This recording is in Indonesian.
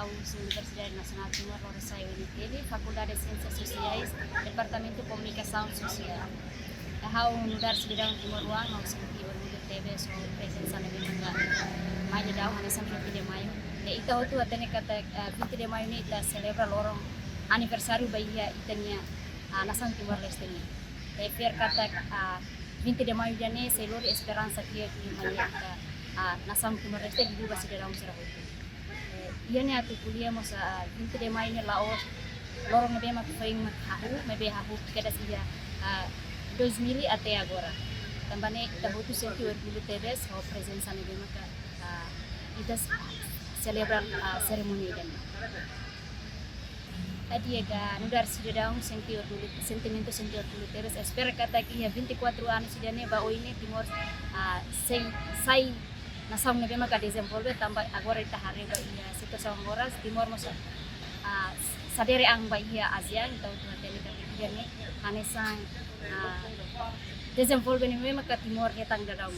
Universidade Nacional Timor-Leste UNITED, Faculdade de Ciências Sociais, Departamento de Comunicação Social. Hau mudar sedang Timor Luang, mau seperti berbudi TV, so presensa lebih mangga. Mayo daw hanya sampai 20 de Mayo. Ita itu atene kata 20 de Mayo ni ita celebra lorong aniversário bahia itania nação Timor Leste ni. Fair kata 20 de Mayo jane seluruh esperança que mania nação Timor Leste dibuka sedang serah itu. Ia ni atu kuliah masa 20 de Mayo ni laos lorong lebih mak faing mak hahu kada sia 2000 até agora. Também tahu tu senti orgulho teres ao presença nele maka ita celebrar seremoni dan. Adi ega nudar sidang senti orgulho teres. Espero kata que 24 anos sidane ba ini Timor sai nação nebe maka desenvolve tambah agora ita hari ba ia situação agora Timor mosa sadere ang ba ia ASEAN tahu tu hati ni ni hanesang desenvolve ni memang ke Timor ni tang dadau.